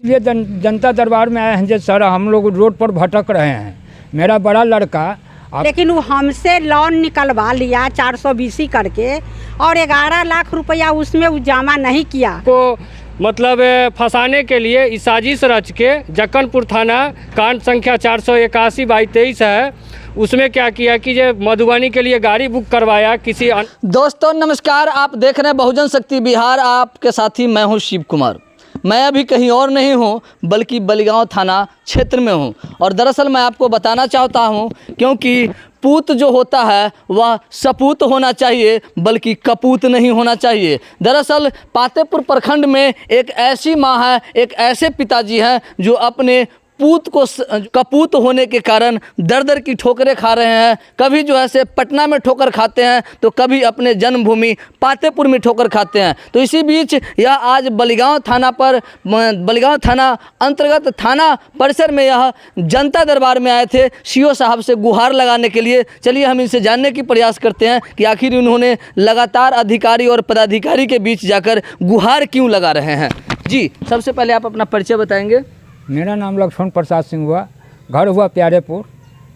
ये जनता दरबार में आए हैं जो सर हम लोग रोड पर भटक रहे हैं। मेरा बड़ा लड़का लेकिन वो हमसे लोन निकलवा लिया 420 करके और 11 लाख रुपया उसमें वो जमा नहीं किया। को मतलब फंसाने के लिए इस साजिश रच के जक्कनपुर थाना कांड संख्या 481/23 है, उसमें क्या किया कि जो मधुबनी के लिए गाड़ी बुक करवाया किसी दोस्तों नमस्कार, आप देख रहे हैं बहुजन शक्ति बिहार। आपके साथी मैं हूं शिव कुमार। मैं अभी कहीं और नहीं हूं बल्कि बलिगांव थाना क्षेत्र में हूं और दरअसल मैं आपको बताना चाहता हूं क्योंकि पूत जो होता है वह सपूत होना चाहिए बल्कि कपूत नहीं होना चाहिए। दरअसल पातेपुर प्रखंड में एक ऐसी माँ है, एक ऐसे पिताजी हैं जो अपने पूत को कपूत होने के कारण दर दर की ठोकरें खा रहे हैं। कभी जो है से पटना में ठोकर खाते हैं तो कभी अपने जन्मभूमि पातेपुर में ठोकर खाते हैं। तो इसी बीच यह आज बलिगांव थाना अंतर्गत थाना परिसर में यह जनता दरबार में आए थे सीओ साहब से गुहार लगाने के लिए। चलिए हम इनसे जानने की प्रयास करते हैं कि आखिर उन्होंने लगातार अधिकारी और पदाधिकारी के बीच जाकर गुहार क्यों लगा रहे हैं। जी, सबसे पहले आप अपना परिचय बताएंगे। मेरा नाम लक्ष्मण प्रसाद सिंह हुआ, घर हुआ प्यारेपुर,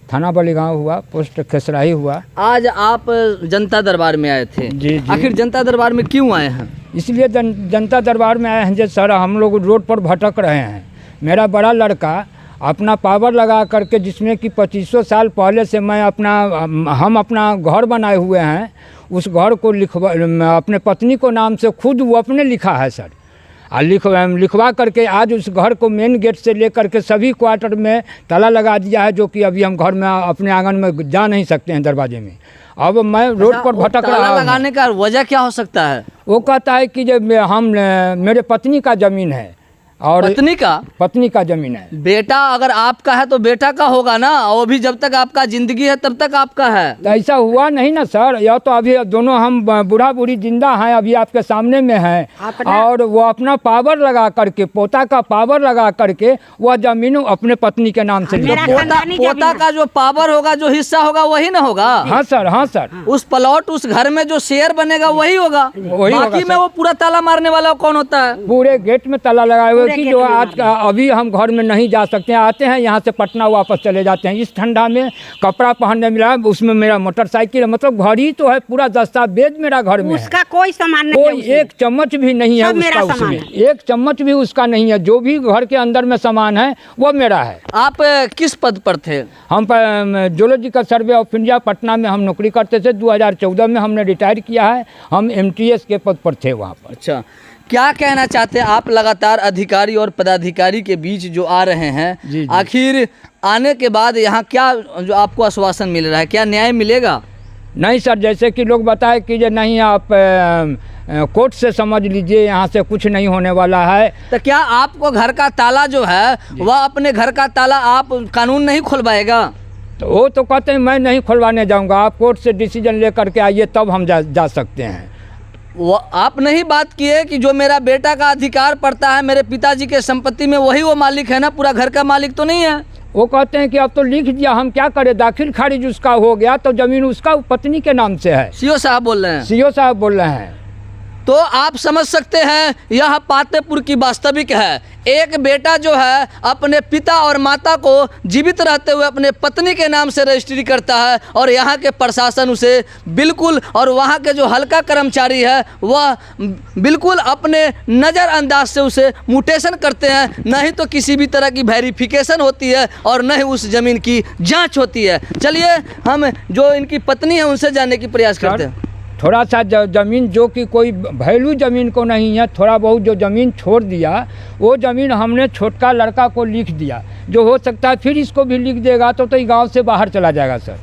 थाना बलिगांव हुआ, पोस्ट खेसराही हुआ। आज आप जनता दरबार में आए थे। जी। आखिर जनता दरबार में क्यों आए हैं? इसलिए जनता दरबार में आए हैं जो सर हम लोग रोड पर भटक रहे हैं। मेरा बड़ा लड़का अपना पावर लगा करके, जिसमें कि 2500 साल पहले से हम अपना घर बनाए हुए हैं, उस घर को अपने पत्नी को नाम से खुद वो अपने लिखा है सर। लिखवा करके आज उस घर को मेन गेट से लेकर के सभी क्वार्टर में ताला लगा दिया है, जो कि अभी हम घर में अपने आंगन में जा नहीं सकते हैं दरवाजे में। अब मैं रोड पर भटक रहा हूँ। लगाने का वजह क्या हो सकता है? वो कहता है कि जब मेरे पत्नी का ज़मीन है और पत्नी का ज़मीन है। बेटा अगर आपका है तो बेटा का होगा ना, और भी जब तक आपका जिंदगी है तब तक आपका है। तो ऐसा हुआ नहीं ना सर। या तो अभी दोनों हम बूढ़ा बूढ़ी जिंदा हैं, अभी आपके सामने में हैं, और वो अपना पावर लगा करके, पोता का पावर लगा करके वह जमीन अपने पत्नी के नाम से पोता का जो पावर होगा, जो हिस्सा होगा वही ना होगा। हाँ सर, हाँ सर। उस प्लॉट, उस घर में जो शेयर बनेगा वही होगा, बाकी में वो पूरा ताला मारने वाला कौन होता है? पूरे गेट में ताला लगाए हुए कि जो आज अभी हम घर में नहीं जा सकते हैं, आते हैं यहाँ से पटना वापस चले जाते हैं। इस ठंडा में कपड़ा पहनने मिला, उसमें मेरा मोटरसाइकिल है, मतलब घर ही तो है, पूरा दस्तावेज मेरा घर में उसका कोई सामान नहीं, कोई एक चम्मच भी नहीं है उसका, उसमें एक चम्मच भी उसका नहीं है। जो भी घर के अंदर में सामान है वो मेरा है। आप किस पद पर थे? हम zoological survey of India Patna में हम नौकरी करते थे। 2014 में हमने रिटायर किया है। हम MTS के पद पर थे वहाँ पर। अच्छा, क्या कहना चाहते हैं आप लगातार अधिकारी और पदाधिकारी के बीच जो आ रहे हैं? जी। आखिर आने के बाद यहाँ क्या जो आपको आश्वासन मिल रहा है, क्या न्याय मिलेगा? नहीं सर, जैसे कि लोग बताए कि जो नहीं आप कोर्ट से समझ लीजिए, यहाँ से कुछ नहीं होने वाला है। तो क्या आपको घर का ताला जो है वह अपने घर का ताला आप कानून नहीं खुलवाएगा? तो वो तो कहते हैं मैं नहीं खुलवाने जाऊँगा, आप कोर्ट से डिसीजन ले करके आइए तब हम जा सकते हैं। वो आप नहीं बात किए कि जो मेरा बेटा का अधिकार पड़ता है मेरे पिताजी के संपत्ति में, वही वो मालिक है ना, पूरा घर का मालिक तो नहीं है। वो कहते हैं कि अब तो लिख दिया, हम क्या करें, दाखिल खारिज उसका हो गया तो जमीन उसका पत्नी के नाम से है। सीओ साहब बोल रहे हैं। सीओ साहब बोल रहे हैं। तो आप समझ सकते हैं यह पातेपुर की वास्तविक है। एक बेटा जो है अपने पिता और माता को जीवित रहते हुए अपने पत्नी के नाम से रजिस्ट्री करता है और यहाँ के प्रशासन उसे बिल्कुल, और वहाँ के जो हल्का कर्मचारी है वह बिल्कुल अपने नज़रअंदाज से उसे म्यूटेशन करते हैं। नहीं तो किसी भी तरह की वेरिफिकेशन होती है और न ही उस ज़मीन की जाँच होती है। चलिए हम जो इनकी पत्नी है उनसे जानने की प्रयास करते हैं। थोड़ा सा ज़मीन जो कि कोई वैल्यू ज़मीन को नहीं है, थोड़ा बहुत जो ज़मीन छोड़ दिया, वो ज़मीन हमने छोटका लड़का को लिख दिया। जो हो सकता है फिर इसको भी लिख देगा तो गांव से बाहर चला जाएगा सर।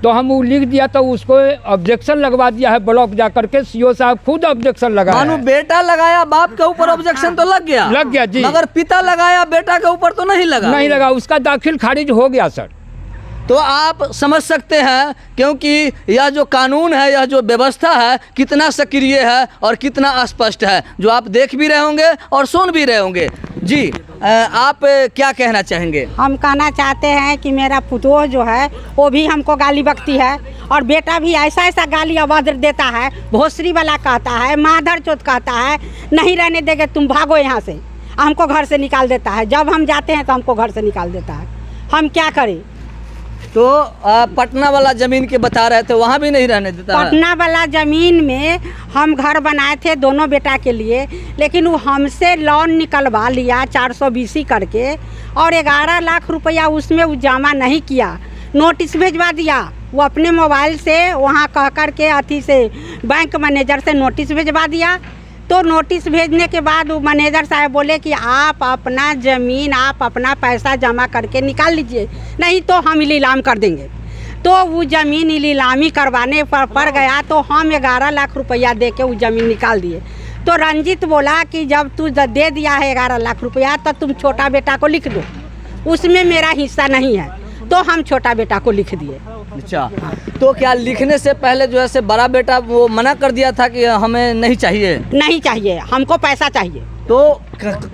तो हम वो लिख दिया तो उसको ऑब्जेक्शन लगवा दिया है ब्लॉक जा करके। सीओ साहब खुद ऑब्जेक्शन लगाया। मानो बेटा लगाया, बाप के ऊपर ऑब्जेक्शन तो लग गया जी, मगर पिता लगाया, बेटा के ऊपर तो नहीं लगा। उसका दाखिल खारिज हो गया सर। तो आप समझ सकते हैं क्योंकि यह जो कानून है, यह जो व्यवस्था है कितना सक्रिय है और कितना स्पष्ट है, जो आप देख भी रहे होंगे और सुन भी रहे होंगे। जी, आप क्या कहना चाहेंगे? हम कहना चाहते हैं कि मेरा पुतोह जो है वो भी हमको गाली बकती है और बेटा भी ऐसा गाली अभद्र देता है, भोसरी वाला कहता है, माधर चोत कहता है, नहीं रहने देंगे तुम भागो यहाँ से। हमको घर से निकाल देता है। जब हम जाते हैं तो हमको घर से निकाल देता है। हम क्या करें? तो पटना वाला ज़मीन के बता रहे थे, वहाँ भी नहीं रहने देता है? पटना वाला ज़मीन में हम घर बनाए थे दोनों बेटा के लिए, लेकिन वो हमसे लोन निकलवा लिया 420 करके, और 11 लाख रुपया उसमें वो जमा नहीं किया, नोटिस भिजवा दिया। वो अपने मोबाइल से वहाँ कह कर के अथी से बैंक मैनेजर से नोटिस भिजवा दिया। तो नोटिस भेजने के बाद वो मैनेजर साहब बोले कि आप अपना ज़मीन, आप अपना पैसा जमा करके निकाल लीजिए, नहीं तो हम नीलाम कर देंगे। तो वो ज़मीन नीलामी करवाने पर पड़ गया, तो हम 11 लाख रुपया दे के वो ज़मीन निकाल दिए। तो रंजीत बोला कि जब तू दे दिया है 11 लाख रुपया तो तुम छोटा बेटा को लिख दो, उसमें मेरा हिस्सा नहीं है। तो हम छोटा बेटा को लिख दिए। अच्छा, तो क्या लिखने से पहले जो है से बड़ा बेटा वो मना कर दिया था कि हमें नहीं चाहिए? नहीं चाहिए, हमको पैसा चाहिए। तो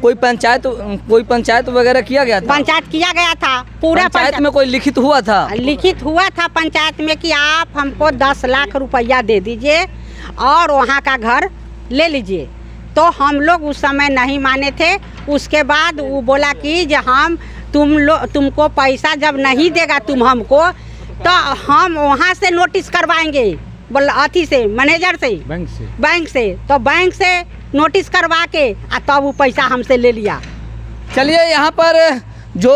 कोई पंचायत वगैरह किया गया था? पंचायत किया गया था, पूरा पंचायत में कोई लिखित हुआ था? लिखित हुआ था पंचायत में कि आप हमको 10 लाख रुपया दे दीजिए और वहाँ का घर ले लीजिए। तो हम लोग उस समय नहीं माने थे। उसके बाद वो बोला कि जो हम तुमको पैसा जब नहीं देगा तुम हमको, तो हम वहाँ से नोटिस करवाएंगे, बोल अथी से मैनेजर से, बैंक से। तो बैंक से नोटिस करवा के तब वो पैसा हमसे ले लिया। चलिए, यहाँ पर जो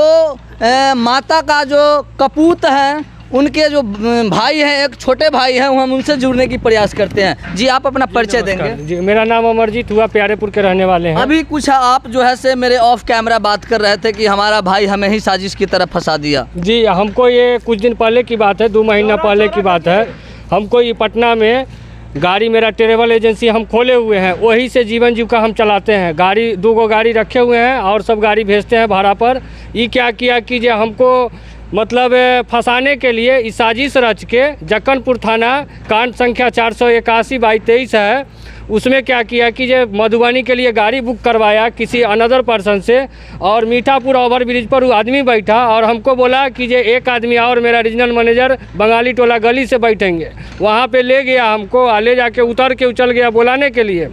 माता का जो कपूत है, उनके जो भाई हैं, एक छोटे भाई हैं, हम उनसे जुड़ने की प्रयास करते हैं। जी, आप अपना परिचय देंगे? जी, मेरा नाम अमरजीत हुआ, प्यारेपुर के रहने वाले हैं। अभी कुछ आप जो है से मेरे ऑफ कैमरा बात कर रहे थे कि हमारा भाई हमें ही साजिश की तरफ फंसा दिया। जी, हमको ये कुछ दिन पहले की बात है, 2 महीना पहले की बात है। हमको ये पटना में गाड़ी, मेरा ट्रेवल एजेंसी हम खोले हुए हैं, वही से जीवन जीविका हम चलाते हैं। गाड़ी 2 गाड़ी रखे हुए हैं और सब गाड़ी भेजते हैं भाड़ा पर। ये क्या किया कि जो हमको मतलब फंसाने के लिए इस साजिश रच के जक्कनपुर थाना कांड संख्या 481/23 है, उसमें क्या किया कि जो मधुबनी के लिए गाड़ी बुक करवाया किसी अनदर पर्सन से, और मीठापुर ओवर ब्रिज पर वो आदमी बैठा और हमको बोला कि जो एक आदमी और मेरा रीजनल मैनेजर बंगाली टोला गली से बैठेंगे। वहाँ पे ले गया हमको, ले जाके उतर के चल गया बुलाने के लिए।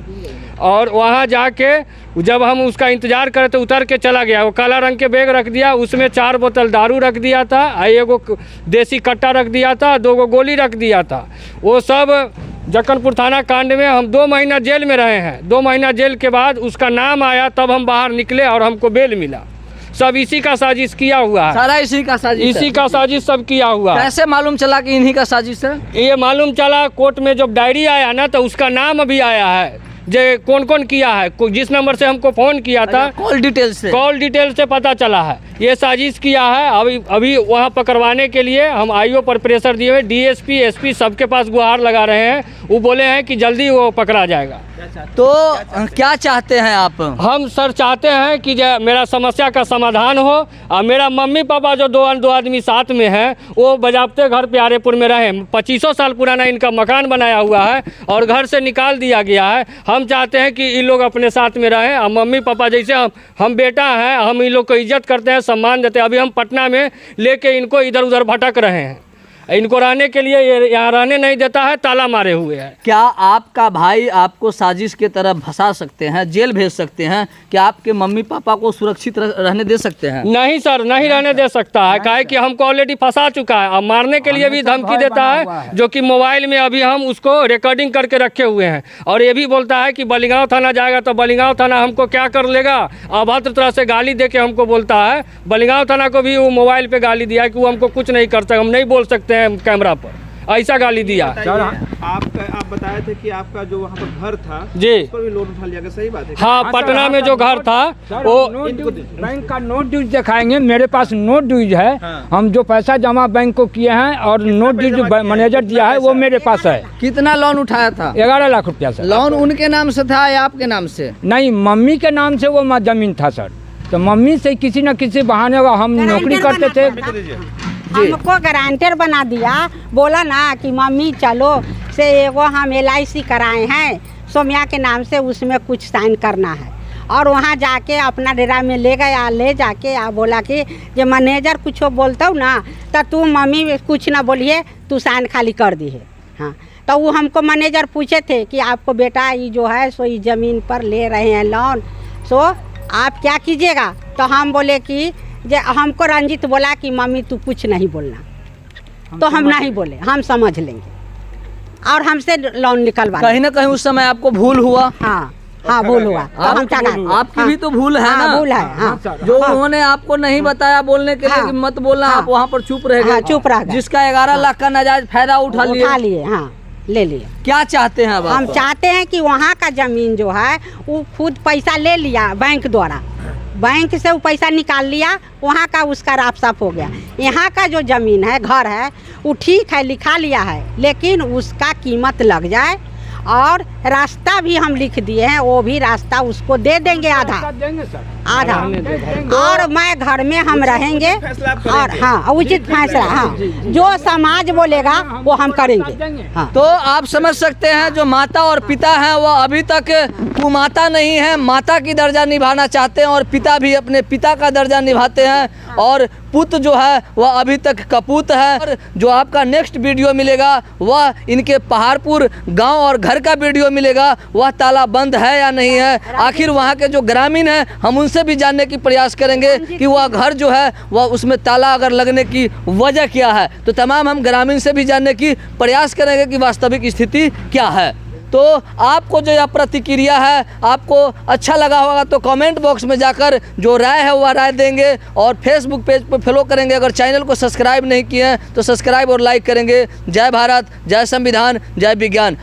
और वहाँ जाके जब हम उसका इंतज़ार करे तो उतर के चला गया। वो काला रंग के बैग रख दिया, उसमें 4 बोतल दारू रख दिया था, एगो देसी कट्टा रख दिया था, 2 गोली रख दिया था। वो सब जक्कनपुर थाना कांड में हम 2 महीना जेल में रहे हैं। 2 महीना जेल के बाद उसका नाम आया, तब हम बाहर निकले और हमको बेल मिला। सब इसी का साजिश किया हुआ है, सारा इसी का साजिश, इसी का साजिश सब किया हुआ है। कैसे मालूम चला कि इन्हीं का साजिश है? ये मालूम चला, कोर्ट में जब डायरी आया ना तो उसका नाम भी आया है, जो कौन कौन किया है। जिस नंबर से हमको फ़ोन किया था, कॉल डिटेल से पता चला है ये साजिश किया है। अभी वहाँ पकड़वाने के लिए हम आईओ पर प्रेशर दिए हुए, डीएसपी एसपी सबके पास गुहार लगा रहे हैं। वो बोले हैं कि जल्दी वो पकड़ा जाएगा। तो क्या चाहते हैं आप? हम सर चाहते हैं कि जो मेरा समस्या का समाधान हो, और मेरा मम्मी पापा जो 2 आदमी साथ में हैं वो बजाबते घर प्यारेपुर में रहे। 2500 साल पुराना इनका मकान बनाया हुआ है और घर से निकाल दिया गया है। हम चाहते हैं कि इन लोग अपने साथ में रहें, और मम्मी पापा जैसे हम बेटा हैं, हम इन लोग को इज्जत करते हैं, सम्मान देते हैं। अभी हम पटना में लेके इनको इधर उधर भटक रहे हैं, इनको रहने के लिए यहाँ रहने नहीं देता है, ताला मारे हुए हैं। क्या आपका भाई आपको साजिश की तरफ फंसा सकते हैं, जेल भेज सकते हैं? क्या आपके मम्मी पापा को सुरक्षित रहने दे सकते हैं? नहीं सर, नहीं रहने दे सकता है, काहे कि हमको ऑलरेडी फंसा चुका है और मारने के लिए भी धमकी देता है, जो कि मोबाइल में अभी हम उसको रिकॉर्डिंग करके रखे हुए हैं। और ये भी बोलता है कि बलिगांव थाना जाएगा तो बलिगांव थाना हमको क्या कर लेगा, अभद्र तरह से गाली दे के हमको बोलता है। बलिगांव थाना को भी वो मोबाइल पे गाली दिया कि वो हमको कुछ नहीं कर सकते, हम नहीं बोल सकते कैमरा पर, ऐसा गाली दिया। आप बताए थे कि आपका जो वहाँ पर घर था जी, उस पर भी लोन उठा लिया गया, सही बात है? हाँ, पटना में जो घर था वो बैंक का नोट ड्यूज दिखाएंगे। मेरे पास नोट ड्यूज है। हाँ। हम जो पैसा जमा बैंक को किए हैं और नोट ड्यूज मैनेजर दिया है वो मेरे पास है। कितना लोन उठाया था? 11 लाख रुपया सर। लोन उनके नाम से था या आपके नाम से? नहीं, मम्मी के नाम से वो जमीन था सर। तो मम्मी से किसी न किसी बहाने हम नौकरी करते थे। हमको गारंटर बना दिया, बोला ना कि मम्मी चलो से एगो हम LIC कराए हैं सोम्या के नाम से, उसमें कुछ साइन करना है। और वहाँ जाके अपना डेरा में ले गया, ले जाके बोला कि जो मैनेजर कुछ बोलता हूँ ना तो तू मम्मी कुछ ना बोलिए, तू साइन खाली कर दी है। हाँ, तो वो हमको मैनेजर पूछे थे कि आपको बेटा ये जो है सो ये ज़मीन पर ले रहे हैं लोन, सो आप क्या कीजिएगा? तो हम बोले कि हमको रंजीत बोला कि मम्मी तू कुछ नहीं बोलना, तो हम नहीं बोले, हम समझ लेंगे और हमसे लोन निकलवा। कहीं ना कहीं उस समय आपको भूल हुआ? हाँ भूल हुआ। तो हम क्या करें? आपकी भी तो भूल है ना? भूल है। हाँ जो उन्होंने आपको नहीं बताया बोलने के लिए कि मत बोलना, आप वहाँ पर चुप रह गए। चुप रह गए। जिसका 11 लाख का नाजायज फायदा उठा लिए। हाँ ले लिए। क्या चाहते हैं अब हम चाहते हैं कि वहाँ का जमीन जो है वो खुद पैसा ले लिया बैंक द्वारा, बैंक से वो पैसा निकाल लिया, वहाँ का उसका राफ साफ हो गया। यहाँ का जो ज़मीन है, घर है, वो ठीक है, लिखा लिया है, लेकिन उसका कीमत लग जाए। और रास्ता भी हम लिख दिए हैं, वो भी रास्ता उसको दे देंगे आधा आधा। और मैं घर में हम रहेंगे और हाँ उचित फैसला, हाँ जो समाज बोलेगा वो हम करेंगे। हाँ तो आप समझ सकते हैं जो माता और पिता हैं वह अभी तक कुमाता नहीं है, माता की दर्जा निभाना चाहते हैं और पिता भी अपने पिता का दर्जा निभाते हैं और पुत्र जो है वह अभी तक कपूत है। और जो आपका नेक्स्ट वीडियो मिलेगा वह इनके पहाड़पुर गांव और घर का वीडियो मिलेगा, वह ताला बंद है या नहीं है। आखिर वहां के जो ग्रामीण हैं हम उनसे भी जानने की प्रयास करेंगे कि वह घर जो है वह उसमें ताला अगर लगने की वजह क्या है। तो तमाम हम ग्रामीण से भी जानने की प्रयास करेंगे कि वास्तविक स्थिति क्या है। तो आपको जो यह प्रतिक्रिया है आपको अच्छा लगा होगा तो कमेंट बॉक्स में जाकर जो राय है वह राय देंगे और फेसबुक पेज पर फॉलो करेंगे। अगर चैनल को सब्सक्राइब नहीं किए हैं तो सब्सक्राइब और लाइक करेंगे। जय भारत, जय संविधान, जय विज्ञान।